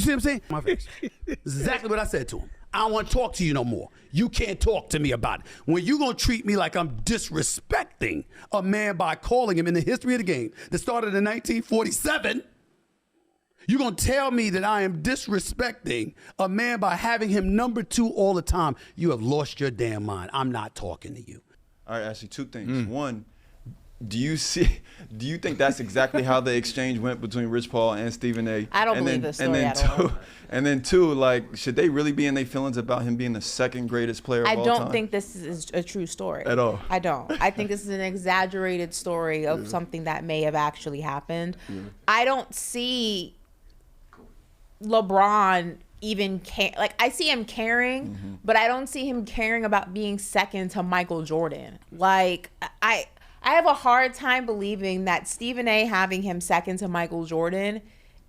see what I'm saying? My face. This is exactly what I said to him. I don't want to talk to you no more. You can't talk to me about it. When you going to treat me like I'm disrespecting a man by calling him in the history of the game that started in 1947, you're going to tell me that I am disrespecting a man by having him number 2 all the time. You have lost your damn mind. I'm not talking to you. All right, actually, 2 things. One, do you think that's exactly how the exchange went between Rich Paul and Stephen A? I don't believe this story at all. And then 2, like, should they really be in their feelings about him being the 2nd greatest player of all time? I don't think this is a true story. At all? I don't. I think this is an exaggerated story of something that may have actually happened. I don't see LeBron even care. Like, I see him caring, but I don't see him caring about being second to Michael Jordan. Like, I have a hard time believing that Stephen A having him second to Michael Jordan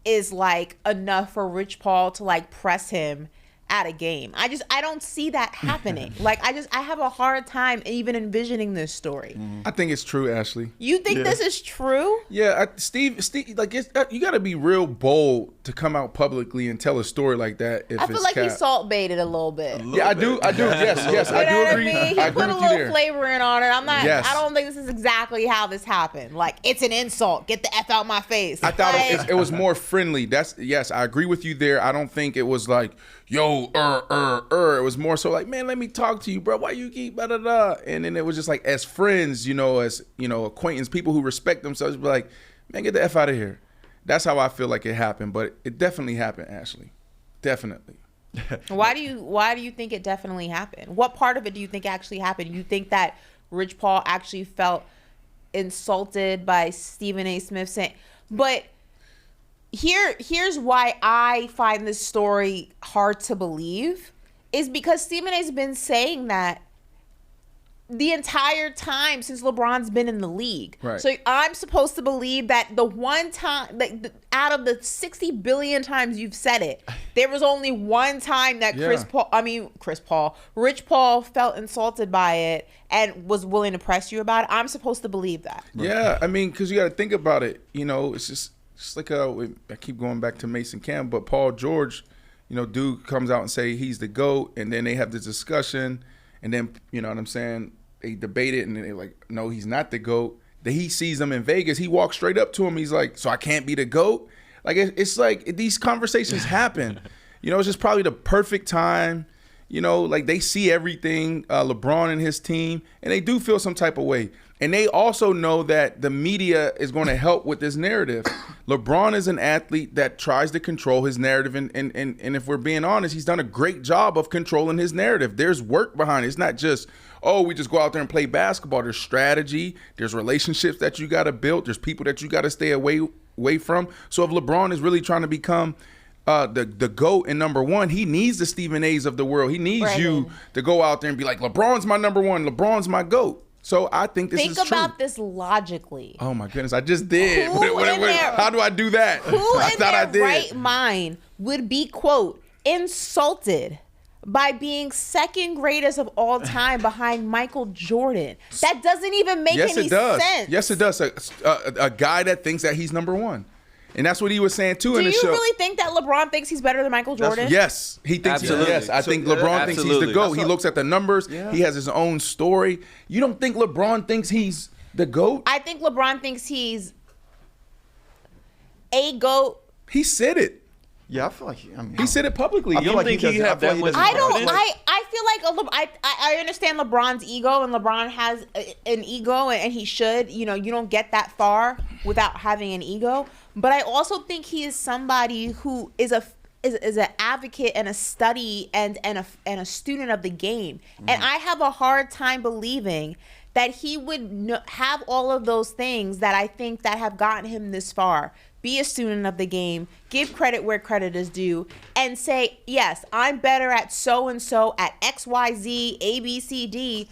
is like enough for Rich Paul to like press him at a game. I don't see that happening. Like, I have a hard time even envisioning this story. I think it's true, Ashley. You think this is true? Yeah, Steve, like, you got to be real bold to come out publicly and tell a story like that. I feel like he salt baited a little bit. I do. Yes, I do agree. He put a little flavoring on it. I'm not. Yes. I don't think this is exactly how this happened. Like, it's an insult. Get the F out my face. I thought it was more friendly. Yes, I agree with you there. I don't think it was like, yo, It was more so like, man, let me talk to you, bro. Why you keep da-da-da? And then it was just like, as friends, as, acquaintance, people who respect themselves, be like, man, get the F out of here. That's how I feel like it happened. But it definitely happened, Ashley. Definitely. Why do you think it definitely happened? What part of it do you think actually happened? You think that Rich Paul actually felt insulted by Stephen A. Smith saying, but here's why I find this story hard to believe, is because Stephen A's been saying that the entire time since LeBron's been in the league. Right. So I'm supposed to believe that the one time, like, out of the 60 billion times you've said it, there was only one time that Rich Paul felt insulted by it and was willing to press you about it. I'm supposed to believe that. Yeah, I mean, because you got to think about it. It's just like I keep going back to Mason Cam, but Paul George, dude comes out and say he's the GOAT, and then they have this discussion, and then, you know what I'm saying, they debate it, and then they're like, no, he's not the GOAT. Then he sees him in Vegas. He walks straight up to him. He's like, so I can't be the GOAT? Like, it's like these conversations happen. It's just probably the perfect time. Like, they see everything, LeBron and his team, and they do feel some type of way. And they also know that the media is going to help with this narrative. LeBron is an athlete that tries to control his narrative. And if we're being honest, he's done a great job of controlling his narrative. There's work behind it. It's not just, we just go out there and play basketball. There's strategy. There's relationships that you got to build. There's people that you got to stay away from. So if LeBron is really trying to become the GOAT and number one, he needs the Stephen A's of the world. He needs you to go out there and be like, LeBron's my number one. LeBron's my GOAT. So I think this is true. Think about this logically. Oh my goodness, I just did. How do I do that? Who in their right mind would be, quote, insulted by being second greatest of all time behind Michael Jordan? That doesn't even make any sense. Yes, it does. A guy that thinks that he's number one. And that's what he was saying too in the show. Do you really think that LeBron thinks he's better than Michael Jordan? Yes, he thinks. Yes, I think LeBron thinks he's the GOAT. He looks at the numbers. Yeah. He has his own story. You don't think LeBron thinks he's the GOAT? I think LeBron thinks he's a GOAT. He said it. Yeah, I feel like he said it publicly. I don't think he have that much. I feel like I understand LeBron's ego, and LeBron has an ego, and he should. You don't get that far without having an ego. But I also think he is somebody who is an advocate and a study and a student of the game. And I have a hard time believing that he would have all of those things that I think that have gotten him this far. Be a student of the game, give credit where credit is due, and say, yes, I'm better at so-and-so, at XYZ, ABCD,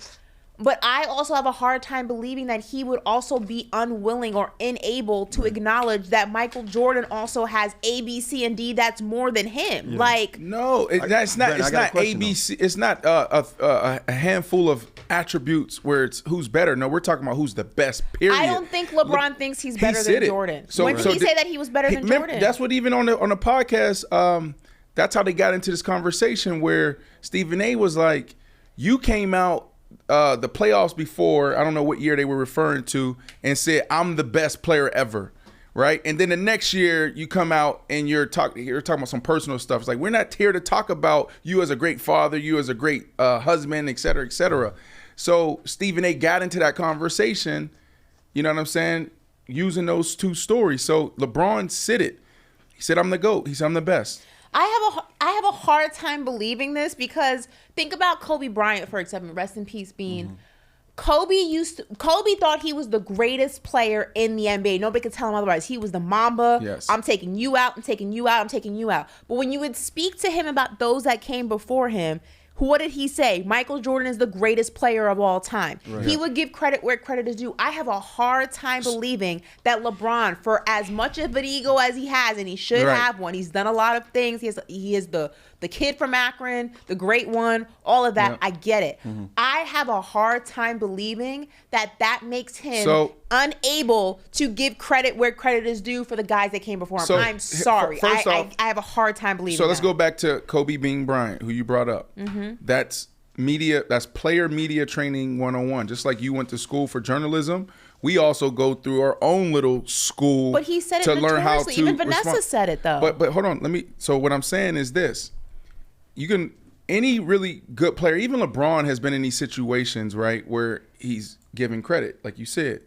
But I also have a hard time believing that he would also be unwilling or unable to acknowledge that Michael Jordan also has A, B, C, and D that's more than him. Yeah. Like, No, it's not. Brandon, It's not ABC. It's not a handful of attributes where it's who's better. No, we're talking about who's the best. Period. I don't think LeBron thinks he's better said than it. Jordan. So- When did so he did- say that he was better than Jordan? That's what even on the podcast. That's how they got into this conversation where Stephen A. was like, "You came out the playoffs before. I don't know what year they were referring to, and said I'm the best player ever." Right, and then the next year you come out and you're talking about some personal stuff. It's like we're not here to talk about you as a great father, you as a great husband, et cetera, et cetera. So Stephen A. got into that conversation. You know what I'm saying? Using those two stories. So LeBron said it. He said, "I'm the GOAT." He said, "I'm the best." I have a hard time believing this because think about Kobe Bryant, for example. Rest in peace, Bean. Kobe thought he was the greatest player in the NBA. Nobody could tell him otherwise. He was the Mamba. Yes. I'm taking you out. I'm taking you out. I'm taking you out. But when you would speak to him about those that came before him, what did he say? Michael Jordan is the greatest player of all time. Right. He would give credit where credit is due. I have a hard time believing that LeBron, for as much of an ego as he has, and he should Right. have one, he's done a lot of things. He is the kid from Akron, the great one, all of that. Yep. I get it. I have a hard time believing that makes him So- unable to give credit where credit is due for the guys that came before him. So, I'm sorry. first off- I have a hard time believing So let's that. go back to Kobe Bean Bryant, who you brought up. That's media. That's player media training 101. Just like you went to school for journalism, we also go through our own little school. But he said it to learn how notoriously. to Even Vanessa respond. said it, though. But hold on, So what I'm saying is this: you can any really good player, even LeBron has been in these situations, right, where he's giving credit, like you said.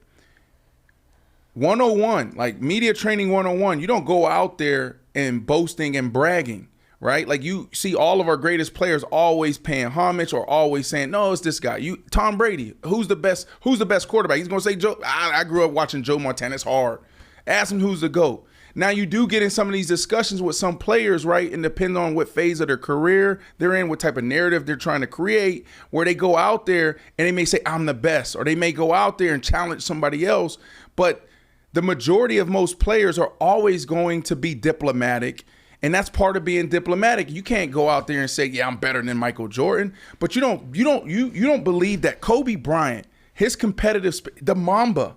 101, like media training 101. You don't go out there and boasting and bragging, right? Like you see all of our greatest players always paying homage or always saying, "No, it's this guy." Tom Brady, who's the best quarterback? He's gonna say Joe. I grew up watching Joe Montana. It's hard. Ask him who's the GOAT. Now you do get in some of these discussions with some players, right? And depending on what phase of their career they're in, what type of narrative they're trying to create, where they go out there and they may say, "I'm the best," or they may go out there and challenge somebody else. But the majority of most players are always going to be diplomatic. And that's part of being diplomatic. You can't go out there and say, "Yeah, I'm better than Michael Jordan," but you don't believe that Kobe Bryant, his competitive, the Mamba,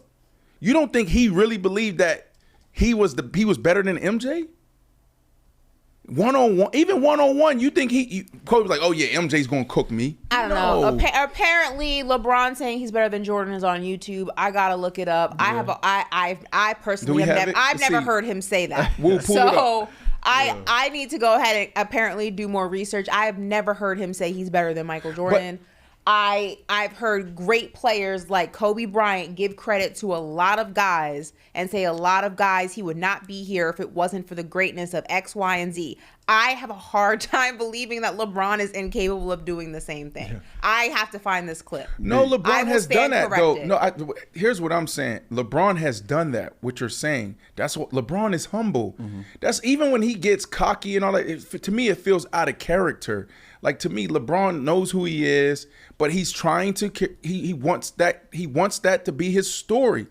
you don't think he really believed that he was better than MJ? 101, even 101, you think Kobe was like, "Oh yeah, MJ's gonna cook me"? I don't know. Apparently, LeBron saying he's better than Jordan is on YouTube. I gotta look it up. Yeah. I personally Do we have it? I've Let's never see. heard him say that. We'll pull it up. I need to go ahead and apparently do more research. I have never heard him say he's better than Michael Jordan. I've heard great players like Kobe Bryant give credit to a lot of guys and say a lot of guys he would not be here if it wasn't for the greatness of X, Y, and Z. I have a hard time believing that LeBron is incapable of doing the same thing. Yeah. I have to find this clip. No, I LeBron will has done stand that corrected. though. No, here's what I'm saying. LeBron has done that. What you're saying. That's what LeBron is humble. That's even when he gets cocky and all that. To me, it feels out of character. Like to me, LeBron knows who he is, but he's trying to. He wants that. He wants that to be his story,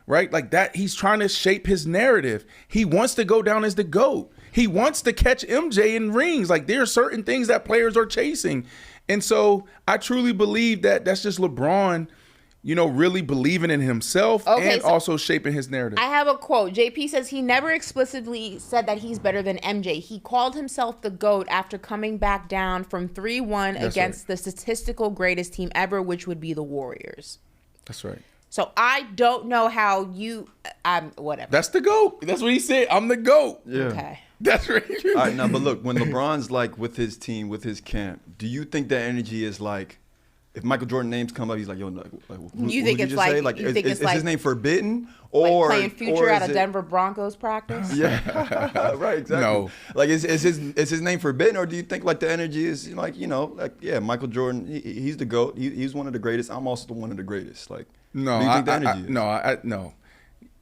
right? Like that. He's trying to shape his narrative. He wants to go down as the GOAT. He wants to catch MJ in rings. Like there are certain things that players are chasing, and so I truly believe that that's just LeBron, really believing in himself and also shaping his narrative. I have a quote. JP says he never explicitly said that he's better than MJ. He called himself the GOAT after coming back down from 3-1 against the statistical greatest team ever, which would be the Warriors. That's right. So I don't know how whatever. That's the GOAT. That's what he said. I'm the GOAT. Yeah. Okay. That's right. All right, now, but look, when LeBron's like with his team, with his camp, do you think that energy is like, if Michael Jordan names come up, he's like, "Yo, You think it's like is his name forbidden Like or playing Future or at is a it- Denver Broncos practice? Yeah, right, exactly. No. Like, is his name forbidden, or do you think like the energy is like, Michael Jordan, he's the GOAT, he's one of the greatest. I'm also one of the greatest. Like, No, do you think the energy is? no.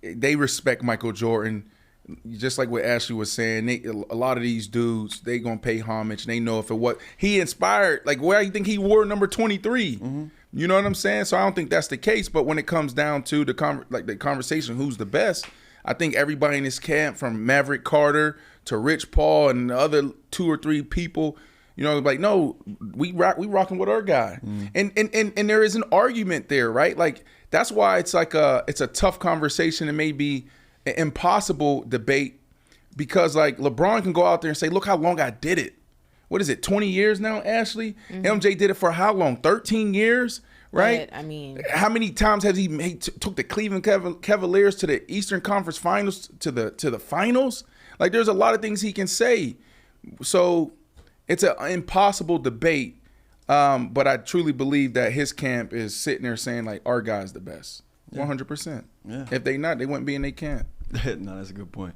They respect Michael Jordan, just like what Ashley was saying. A lot of these dudes, they gonna pay homage. They know if it was he inspired. Like, where you think he wore number 23? You know what I'm saying? So I don't think that's the case. But when it comes down to the conversation, who's the best? I think everybody in this camp, from Maverick Carter to Rich Paul and the other 2 or 3 people, you know, like, no, we rocking with our guy. And there is an argument there, right? Like, that's why it's like it's a tough conversation and maybe an impossible debate, because like LeBron can go out there and say, look how long I did it. What is it, 20 years now, Ashley? MJ did it for how long? 13 years, right? But, I mean, how many times has he took the Cleveland Cavaliers to the Eastern Conference Finals, to the finals? Like, there's a lot of things he can say. So it's an impossible debate. But I truly believe that his camp is sitting there saying, like, our guy's the best. 100%. Yeah. If they not, they wouldn't be in their camp. No, that's a good point.